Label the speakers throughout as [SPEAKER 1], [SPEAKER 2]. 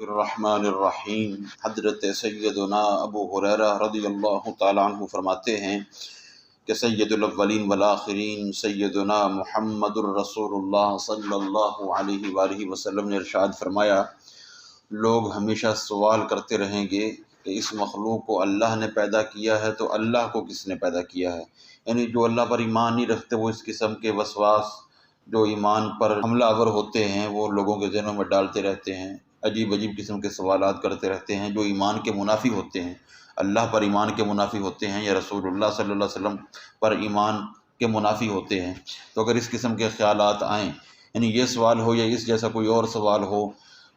[SPEAKER 1] الرحمن الرحیم۔ حضرت سیدنا ابو ہریرہ رضی اللہ تعالیٰ عنہ فرماتے ہیں کہ سید الاولین والآخرین سیدنا محمد الرسول اللہ صلی اللہ علیہ وآلہ وسلم نے ارشاد فرمایا، لوگ ہمیشہ سوال کرتے رہیں گے کہ اس مخلوق کو اللہ نے پیدا کیا ہے تو اللہ کو کس نے پیدا کیا ہے؟ یعنی جو اللہ پر ایمان نہیں رکھتے وہ اس قسم کے وسواس جو ایمان پر حملہ آور ہوتے ہیں وہ لوگوں کے ذہنوں میں ڈالتے رہتے ہیں، عجیب عجیب قسم کے سوالات کرتے رہتے ہیں جو ایمان کے منافی ہوتے ہیں، اللہ پر ایمان کے منافی ہوتے ہیں یا رسول اللہ صلی اللہ علیہ وسلم پر ایمان کے منافی ہوتے ہیں۔ تو اگر اس قسم کے خیالات آئیں، یعنی یہ سوال ہو یا اس جیسا کوئی اور سوال ہو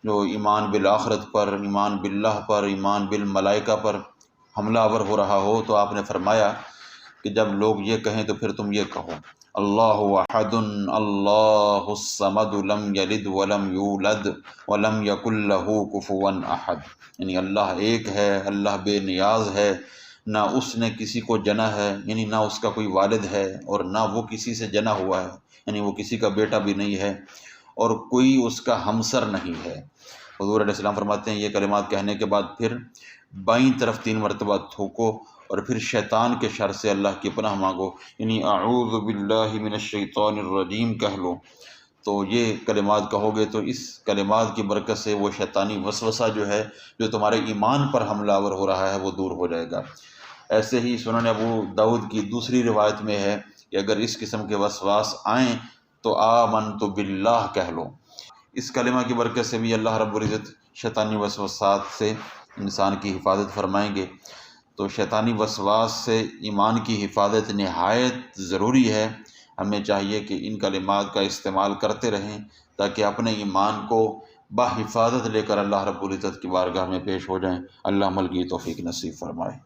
[SPEAKER 1] جو ایمان بالآخرت پر، ایمان باللہ پر، ایمان بالملائکہ پر حملہ آور ہو رہا ہو، تو آپ نے فرمایا کہ جب لوگ یہ کہیں تو پھر تم یہ کہو، اللہ احد اللہ الصمد لم یلد ولم یولد ولم یکن لہ کفوا احد، یعنی اللہ ایک ہے، اللہ بے نیاز ہے، نہ اس نے کسی کو جنا ہے، یعنی نہ اس کا کوئی والد ہے اور نہ وہ کسی سے جنا ہوا ہے، یعنی وہ کسی کا بیٹا بھی نہیں ہے اور کوئی اس کا ہمسر نہیں ہے۔ حضور علیہ السلام فرماتے ہیں یہ کلمات کہنے کے بعد پھر بائیں طرف 3 مرتبہ تھوکو اور پھر شیطان کے شر سے اللہ کی پناہ مانگو، یعنی اعوذ باللہ من الشیطان الرجیم کہہ لو۔ تو یہ کلمات کہو گے تو اس کلمات کی برکت سے وہ شیطانی وسوسہ جو ہے جو تمہارے ایمان پر حملہ آور ہو رہا ہے وہ دور ہو جائے گا۔ ایسے ہی سنن ابو داؤد کی دوسری روایت میں ہے کہ اگر اس قسم کے وسواس آئیں تو آمنت باللہ کہہ لو۔ اس کلمہ کی برکت سے بھی اللہ رب العزت شیطانی وسوسات سے انسان کی حفاظت فرمائیں گے۔ تو شیطانی وسواس سے ایمان کی حفاظت نہایت ضروری ہے۔ ہمیں چاہیے کہ ان کلمات کا استعمال کرتے رہیں تاکہ اپنے ایمان کو بحفاظت لے کر اللہ رب العزت کی بارگاہ میں پیش ہو جائیں۔ اللہ عمل کی توفیق نصیب فرمائے۔